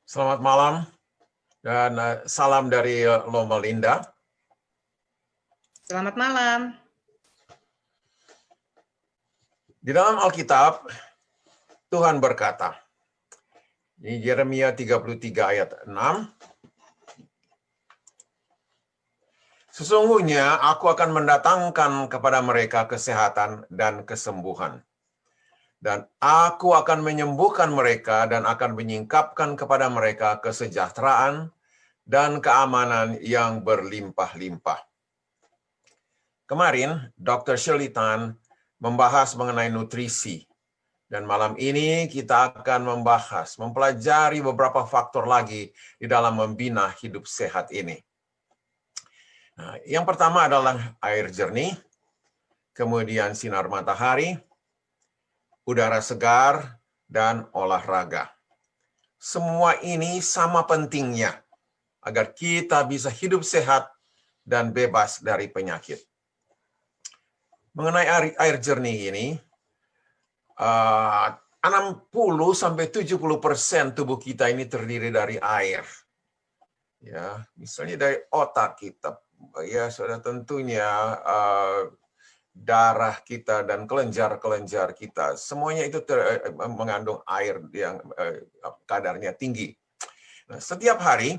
Selamat malam dan salam dari Loma Linda. Selamat malam. Di dalam Alkitab, Tuhan berkata, di Yeremia 33 ayat 6, sesungguhnya aku akan mendatangkan kepada mereka kesehatan dan kesembuhan. Dan aku akan menyembuhkan mereka dan akan menyingkapkan kepada mereka kesejahteraan dan keamanan yang berlimpah-limpah. Kemarin, Dr. Shirley Tan membahas mengenai nutrisi. Dan malam ini kita akan mempelajari beberapa faktor lagi di dalam membina hidup sehat ini. Nah, yang pertama adalah air jernih, kemudian sinar matahari, udara segar, dan olahraga. Semua ini sama pentingnya agar kita bisa hidup sehat dan bebas dari penyakit. Mengenai air jernih ini, 60-70% tubuh kita ini terdiri dari air. Ya, misalnya dari otak kita, ya sudah tentunya darah kita dan kelenjar-kelenjar kita, semuanya itu mengandung air yang kadarnya tinggi. Nah, setiap hari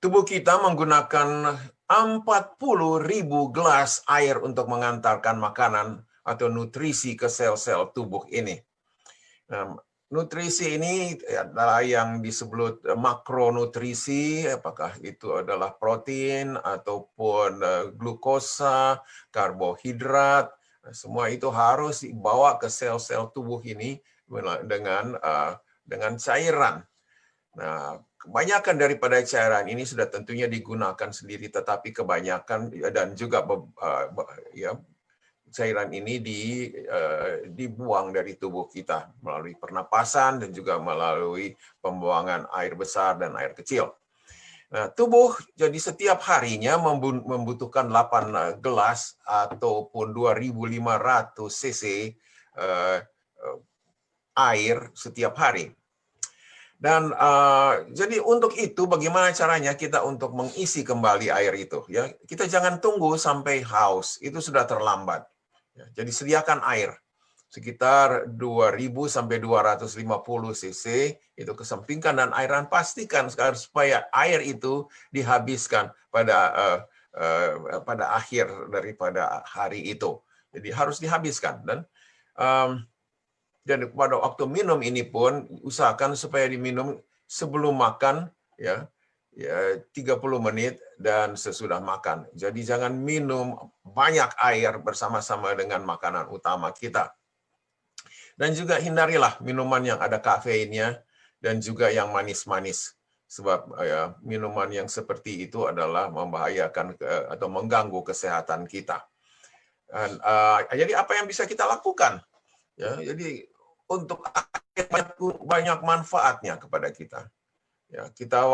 tubuh kita menggunakan 40.000 gelas air untuk mengantarkan makanan atau nutrisi ke sel-sel tubuh ini. Nutrisi ini adalah yang disebut makronutrisi, apakah itu adalah protein ataupun glukosa, karbohidrat, semua itu harus dibawa ke sel-sel tubuh ini dengan cairan. Nah, kebanyakan daripada cairan ini sudah tentunya digunakan sendiri, tetapi kebanyakan dan juga cairan ini dibuang dari tubuh kita melalui pernapasan dan juga melalui pembuangan air besar dan air kecil. Nah, tubuh jadi setiap harinya membutuhkan 8 gelas ataupun 2.500 cc air setiap hari. Dan jadi untuk itu bagaimana caranya kita untuk mengisi kembali air itu? Ya, kita jangan tunggu sampai haus, itu sudah terlambat. Ya, jadi sediakan air sekitar 2.000 sampai 250 cc itu kesampingkan dan airan pastikan supaya air itu dihabiskan pada akhir daripada hari itu. Jadi harus dihabiskan dan pada waktu minum ini pun usahakan supaya diminum sebelum makan ya 30 menit dan sesudah makan. Jadi jangan minum banyak air bersama-sama dengan makanan utama kita. Dan juga hindarilah minuman yang ada kafeinnya dan juga yang manis-manis. Sebab minuman yang seperti itu adalah membahayakan atau mengganggu kesehatan kita. Dan, jadi apa yang bisa kita lakukan? Ya, jadi untuk banyak manfaatnya kepada kita. Ya, kita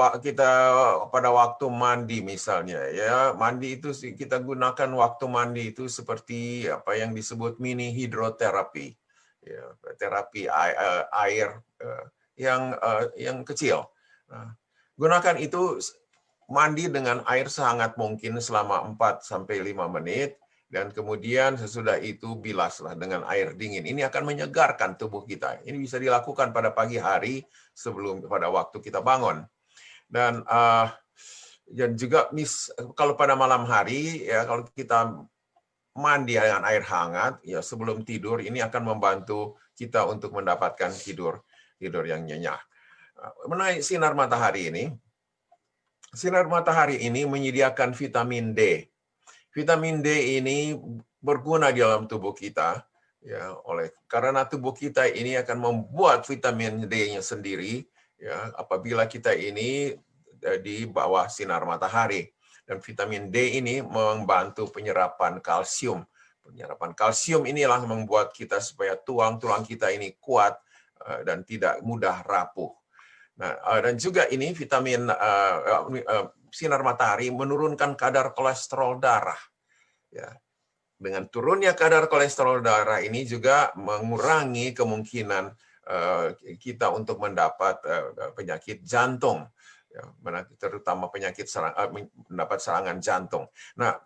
pada waktu mandi misalnya, ya mandi itu kita gunakan waktu mandi itu seperti apa yang disebut mini hidroterapi, ya, terapi air yang kecil. Nah, gunakan itu mandi dengan air sehangat mungkin selama 4-5 menit. Dan kemudian sesudah itu bilaslah dengan air dingin. Ini akan menyegarkan tubuh kita. Ini bisa dilakukan pada pagi hari pada waktu kita bangun. Dan juga kalau pada malam hari ya kalau kita mandi dengan air hangat ya sebelum tidur ini akan membantu kita untuk mendapatkan tidur yang nyenyak. Mengenai sinar matahari ini menyediakan vitamin D. Vitamin D ini berguna di dalam tubuh kita ya karena tubuh kita ini akan membuat vitamin D-nya sendiri ya apabila kita ini di bawah sinar matahari. Dan vitamin D ini membantu penyerapan kalsium. Penyerapan kalsium inilah membuat kita supaya tulang-tulang kita ini kuat dan tidak mudah rapuh. Nah, dan juga ini vitamin sinar matahari menurunkan kadar kolesterol darah. Ya. Dengan turunnya kadar kolesterol darah ini juga mengurangi kemungkinan kita untuk mendapat penyakit jantung, ya, terutama mendapat serangan jantung. Nah,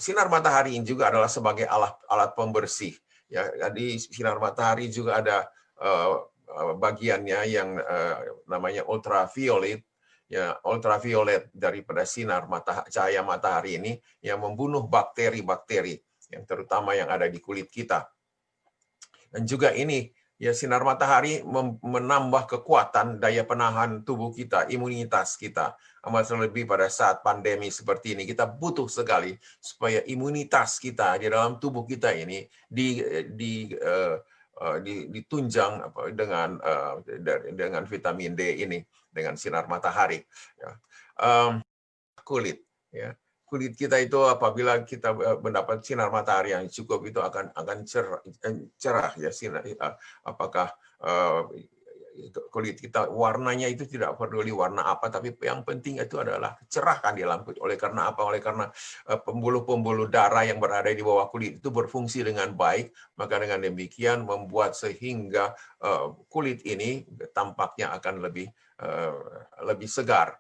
sinar matahari ini juga adalah sebagai alat pembersih. Ya, di sinar matahari juga ada bagiannya yang namanya ultraviolet. Ya, ultraviolet daripada sinar cahaya matahari ini yang membunuh bakteri-bakteri yang terutama yang ada di kulit kita. Dan juga ini ya, sinar matahari menambah kekuatan daya penahan tubuh kita, imunitas kita. Amat terlebih pada saat pandemi seperti ini, kita butuh sekali supaya imunitas kita di dalam tubuh kita ini ditunjang dengan vitamin D ini, dengan sinar matahari. Ya. Kulit, ya. Kulit kita itu apabila kita mendapat sinar matahari yang cukup itu akan cerah ya, apakah kulit kita warnanya itu tidak peduli warna apa, tapi yang penting itu adalah cerah kan di dalam kulit. Oleh karena apa? Oleh karena pembuluh-pembuluh darah yang berada di bawah kulit itu berfungsi dengan baik, maka dengan demikian membuat sehingga kulit ini tampaknya akan lebih segar.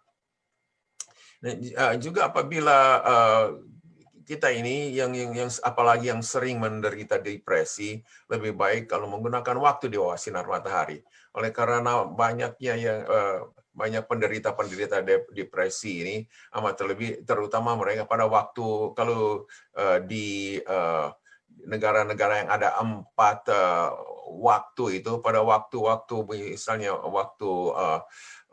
Juga apabila kita ini yang apalagi yang sering menderita depresi, lebih baik kalau menggunakan waktu di bawah sinar matahari. Oleh karena banyak penderita depresi ini amat terutama mereka pada waktu kalau di negara-negara yang ada 4 waktu itu, pada waktu misalnya waktu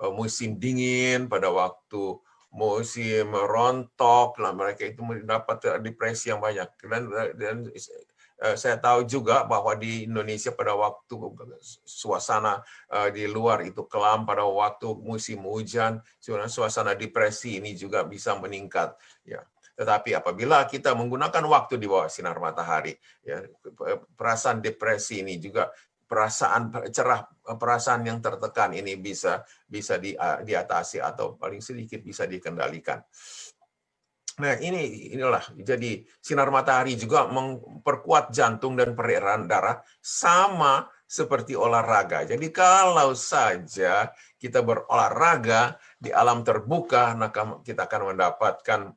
musim dingin, pada waktu musim rontok, lah mereka itu mendapat depresi yang banyak. Dan saya tahu juga bahwa di Indonesia pada waktu suasana di luar itu kelam, pada waktu musim hujan, suasana depresi ini juga bisa meningkat. Ya. Tetapi apabila kita menggunakan waktu di bawah sinar matahari, ya, perasaan depresi ini juga perasaan yang tertekan ini bisa diatasi atau paling sedikit bisa dikendalikan. Nah, inilah jadi sinar matahari juga memperkuat jantung dan peredaran darah sama seperti olahraga. Jadi kalau saja kita berolahraga di alam terbuka, maka kita akan mendapatkan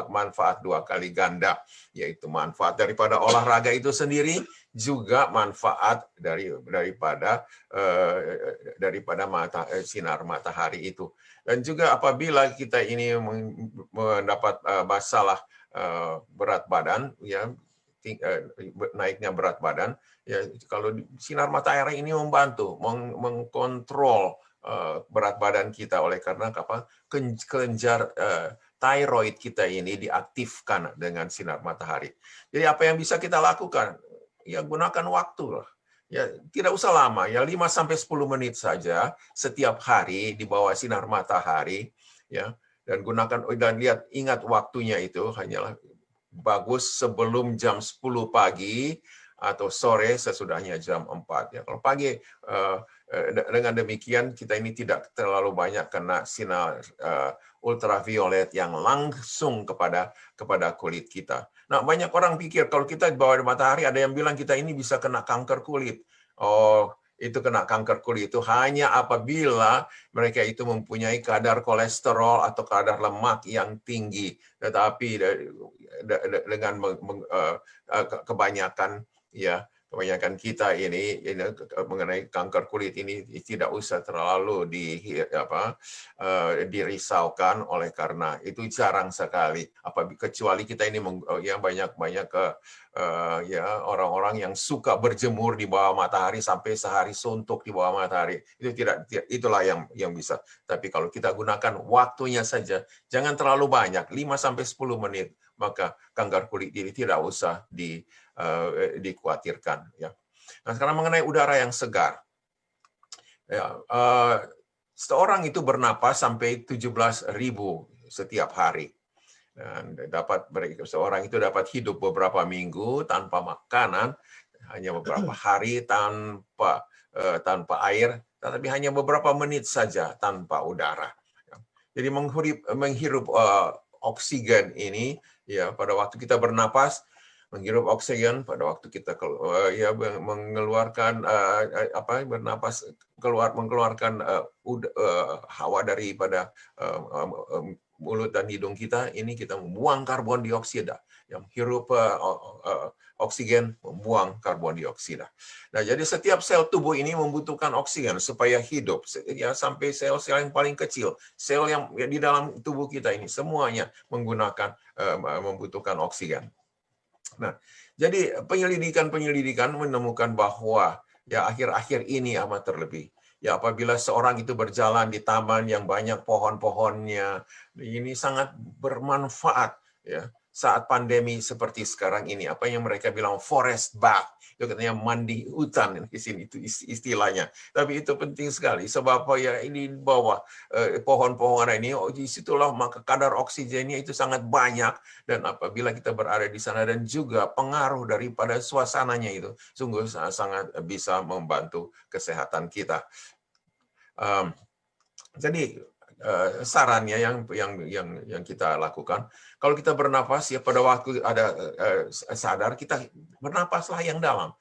manfaat 2 kali ganda, yaitu manfaat daripada olahraga itu sendiri, juga manfaat daripada sinar matahari itu. Dan juga apabila kita ini mendapat masalah berat badan, ya, naiknya berat badan, ya, kalau sinar matahari ini membantu mengkontrol berat badan kita, oleh karena kelenjar thyroid kita ini diaktifkan dengan sinar matahari. Jadi apa yang bisa kita lakukan? Ya, gunakan waktu lah. Ya, tidak usah lama, ya 5-10 menit saja setiap hari di bawah sinar matahari, ya. Dan ingat waktunya itu hanyalah bagus sebelum jam 10 pagi atau sore sesudahnya jam 4. Ya, kalau pagi dengan demikian kita ini tidak terlalu banyak kena sinar ultraviolet yang langsung kepada kulit kita. Nah, banyak orang pikir kalau kita di bawah matahari, ada yang bilang kita ini bisa kena kanker kulit. Oh, itu kena kanker kulit itu hanya apabila mereka itu mempunyai kadar kolesterol atau kadar lemak yang tinggi. Tetapi dengan kebanyakan kita ini mengenai kanker kulit ini tidak usah terlalu dirisaukan, oleh karena itu jarang sekali. Kecuali kita ini banyak orang-orang yang suka berjemur di bawah matahari sampai sehari suntuk di bawah matahari. Itulah yang bisa. Tapi kalau kita gunakan waktunya saja, jangan terlalu banyak, 5-10 menit, maka kanker kulit ini tidak usah dikhawatirkan. Ya. Nah, sekarang mengenai udara yang segar. Ya, seorang itu bernapas sampai 17.000 setiap hari. Dan seorang itu dapat hidup beberapa minggu tanpa makanan, hanya beberapa hari tanpa air, tetapi hanya beberapa menit saja tanpa udara. Jadi menghirup oksigen ini, ya, pada waktu kita bernapas, menghirup oksigen pada waktu kita mengeluarkan bernapas, mengeluarkan hawa daripada mulut dan hidung kita, ini kita membuang karbon dioksida. Yang hirup oksigen membuang karbon dioksida. Nah, jadi setiap sel tubuh ini membutuhkan oksigen supaya hidup. Ya, sampai sel-sel yang paling kecil, sel yang di dalam tubuh kita ini semuanya membutuhkan oksigen. Nah, jadi penyelidikan menemukan bahwa ya akhir-akhir ini amat terlebih. Ya, apabila seorang itu berjalan di taman yang banyak pohon-pohonnya, ini sangat bermanfaat ya. Saat pandemi seperti sekarang ini, apa yang mereka bilang forest bath, itu katanya mandi hutan di sini itu istilahnya. Tapi itu penting sekali sebab ya ini di bawah pohon-pohon ini, disitulah maka kadar oksigennya itu sangat banyak, dan apabila kita berada di sana dan juga pengaruh daripada suasananya itu sungguh sangat bisa membantu kesehatan kita. Jadi sarannya yang kita lakukan, kalau kita bernapas ya pada waktu ada sadar, kita bernapaslah yang dalam.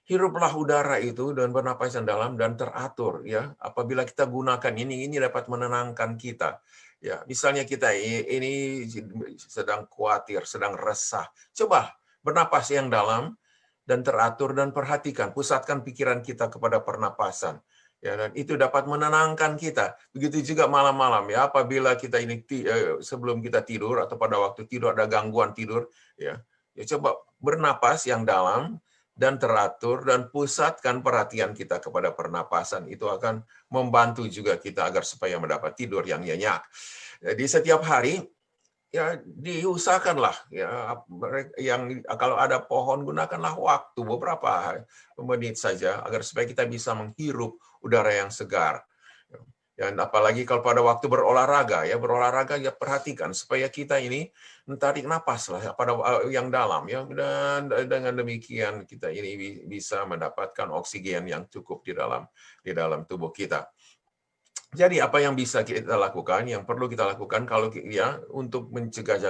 Hiruplah udara itu dan bernapas yang dalam dan teratur ya. Apabila kita gunakan ini dapat menenangkan kita. Ya, misalnya kita ini sedang khawatir, sedang resah. Coba bernapas yang dalam dan teratur dan perhatikan, pusatkan pikiran kita kepada pernapasan. Ya, dan itu dapat menenangkan kita. Begitu juga malam-malam ya, apabila kita ini sebelum kita tidur atau pada waktu tidur ada gangguan tidur, ya coba bernapas yang dalam dan teratur dan pusatkan perhatian kita kepada pernapasan. Itu akan membantu juga kita agar supaya mendapat tidur yang nyenyak. Jadi setiap hari ya diusahakanlah ya, yang kalau ada pohon gunakanlah waktu beberapa menit saja agar supaya kita bisa menghirup udara yang segar. Dan apalagi kalau pada waktu berolahraga ya perhatikan supaya kita ini tarik napas lah pada yang dalam ya, dan dengan demikian kita ini bisa mendapatkan oksigen yang cukup di dalam tubuh kita. Jadi apa yang bisa kita lakukan, yang perlu kita lakukan kalau ya untuk mencegah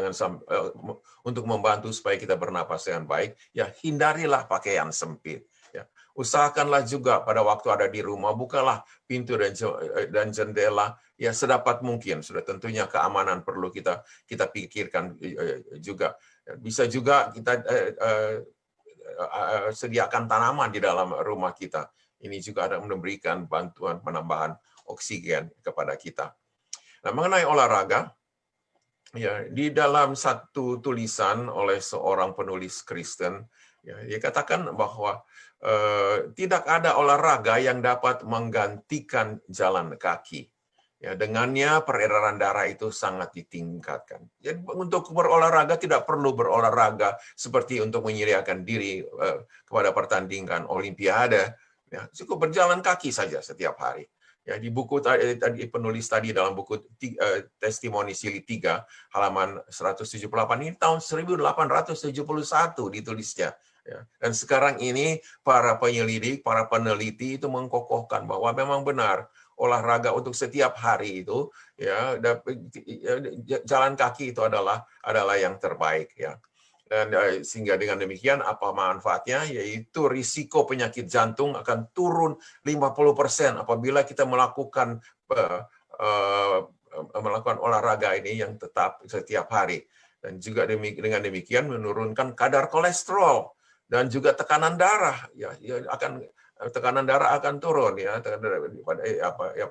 untuk membantu supaya kita bernapas dengan baik, ya hindarilah pakaian sempit. Ya. Usahakanlah juga pada waktu ada di rumah, bukalah pintu dan jendela ya sedapat mungkin. Sudah tentunya keamanan perlu kita pikirkan juga. Bisa juga kita sediakan tanaman di dalam rumah kita. Ini juga ada memberikan bantuan penambahan oksigen kepada kita. Nah, mengenai olahraga, ya di dalam satu tulisan oleh seorang penulis Kristen, ya, dia katakan bahwa tidak ada olahraga yang dapat menggantikan jalan kaki. Ya, dengannya peredaran darah itu sangat ditingkatkan. Jadi untuk berolahraga tidak perlu berolahraga seperti untuk menyediakan diri kepada pertandingan Olimpiade. Ya, cukup berjalan kaki saja setiap hari. Ya, di buku tadi penulis tadi dalam buku Testimoni Sili 3 halaman 178 ini tahun 1871 ditulisnya. Ya. Dan sekarang ini para penyelidik, para peneliti itu mengkokohkan bahwa memang benar olahraga untuk setiap hari itu ya jalan kaki itu adalah yang terbaik ya. Dan sehingga dengan demikian apa manfaatnya, yaitu risiko penyakit jantung akan turun 50% apabila kita melakukan olahraga ini yang tetap setiap hari. Dan juga dengan demikian menurunkan kadar kolesterol dan juga tekanan darah tekanan darah akan turun ya,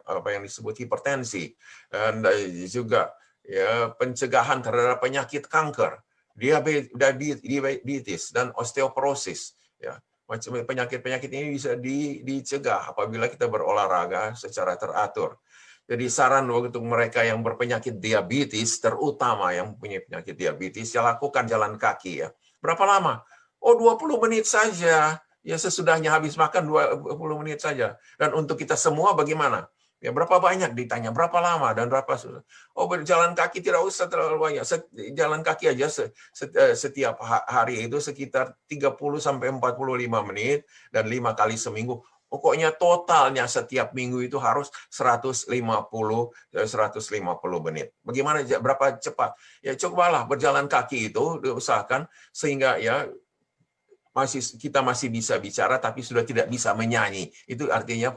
apa yang disebut hipertensi, dan juga ya pencegahan terhadap penyakit kanker, diabetes dan osteoporosis ya. Macam penyakit-penyakit ini bisa dicegah apabila kita berolahraga secara teratur. Jadi saran untuk mereka yang berpenyakit diabetes, terutama yang punya penyakit diabetes, ya lakukan jalan kaki ya. Berapa lama? 20 menit saja. Ya sesudahnya habis makan 20 menit saja. Dan untuk kita semua bagaimana? Ya berapa banyak ditanya, berapa lama dan berapa sudah. Oh, berjalan kaki tidak usah terlalu banyak. Jalan kaki aja setiap hari itu sekitar 30 sampai 45 menit dan 5 kali seminggu. Pokoknya totalnya setiap minggu itu harus 150 menit. Bagaimana berapa cepat? Ya cobalah berjalan kaki itu diusahakan sehingga ya kita masih bisa bicara tapi sudah tidak bisa menyanyi. Itu artinya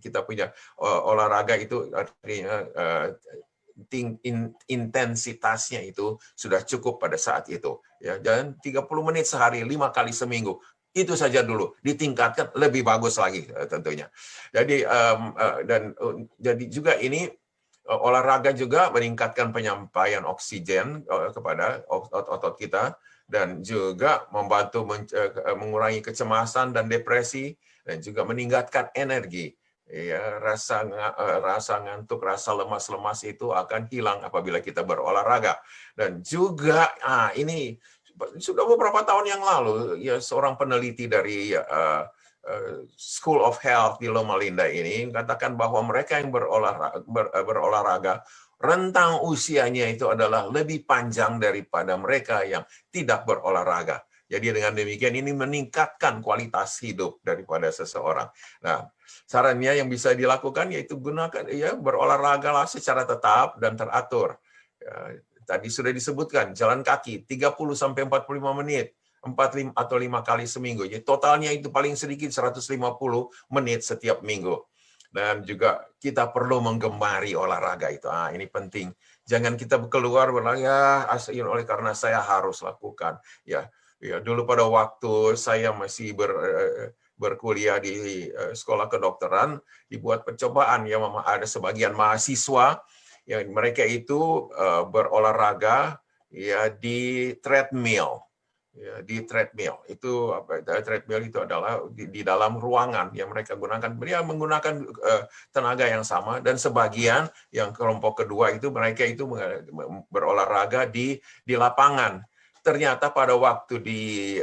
kita punya olahraga itu artinya intensitasnya itu sudah cukup pada saat itu. Ya, dan 30 menit sehari, 5 kali seminggu. Itu saja dulu, ditingkatkan lebih bagus lagi tentunya. Jadi jadi juga ini olahraga juga meningkatkan penyampaian oksigen kepada otot-otot kita dan juga membantu mengurangi kecemasan dan depresi dan juga meningkatkan energi. Ya, rasa ngantuk, rasa lemas-lemas itu akan hilang apabila kita berolahraga. Dan juga ini sudah beberapa tahun yang lalu ya seorang peneliti dari School of Health di Loma Linda ini katakan bahwa mereka yang berolahraga rentang usianya itu adalah lebih panjang daripada mereka yang tidak berolahraga. Jadi dengan demikian ini meningkatkan kualitas hidup daripada seseorang. Nah, sarannya yang bisa dilakukan yaitu gunakan ya berolahragalah secara tetap dan teratur. Ya, tadi sudah disebutkan jalan kaki 30 sampai 45 menit, 4 atau 5 kali seminggu. Jadi totalnya itu paling sedikit 150 menit setiap minggu. Dan juga kita perlu menggemari olahraga itu. Ini penting. Jangan kita keluar berlagak oleh karena saya harus lakukan. Ya, dulu pada waktu saya masih berkuliah di sekolah kedokteran, dibuat percobaan ya, ada sebagian mahasiswa yang mereka itu berolahraga ya di treadmill. Ya, di treadmill itu treadmill itu adalah di dalam ruangan yang mereka gunakan. Mereka menggunakan tenaga yang sama dan sebagian yang kelompok kedua itu mereka itu berolahraga di lapangan. Ternyata pada waktu di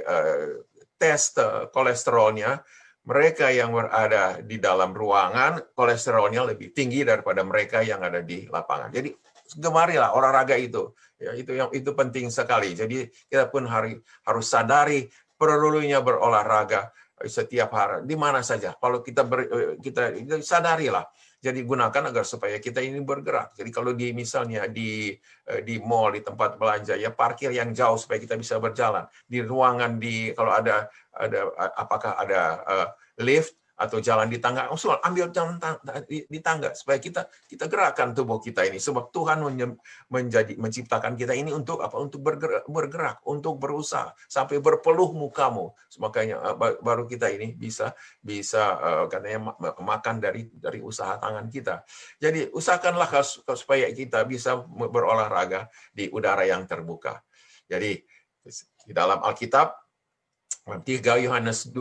tes kolesterolnya, mereka yang berada di dalam ruangan kolesterolnya lebih tinggi daripada mereka yang ada di lapangan. Jadi gemarilah olahraga itu. Ya, itu penting sekali. Jadi kita pun harus sadari perlunya berolahraga setiap hari di mana saja. Kalau kita sadarilah. Jadi gunakan agar supaya kita ini bergerak. Jadi kalau misalnya di mall, di tempat belanja, ya parkir yang jauh supaya kita bisa berjalan. Di ruangan kalau ada apakah ada lift atau jalan di tangga, ambil jalan di tangga supaya kita gerakkan tubuh kita ini. Sebab Tuhan menciptakan kita ini untuk apa? Untuk bergerak, untuk berusaha sampai berpeluh mukamu. Makanya baru kita ini bisa katanya makan dari usaha tangan kita. Jadi usahakanlah supaya kita bisa berolahraga di udara yang terbuka. Jadi di dalam Alkitab 3 Yohanes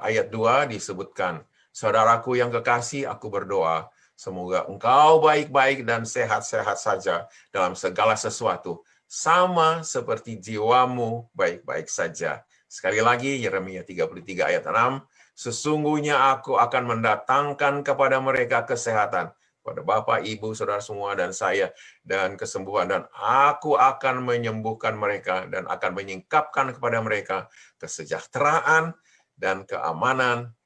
ayat 2 disebutkan, saudaraku yang kekasih, aku berdoa, semoga engkau baik-baik dan sehat-sehat saja dalam segala sesuatu, sama seperti jiwamu baik-baik saja. Sekali lagi, Yeremia 33 ayat 6, sesungguhnya aku akan mendatangkan kepada mereka kesehatan, pada Bapak, Ibu, Saudara semua, dan saya, dan kesembuhan. Dan aku akan menyembuhkan mereka dan akan menyingkapkan kepada mereka kesejahteraan dan keamanan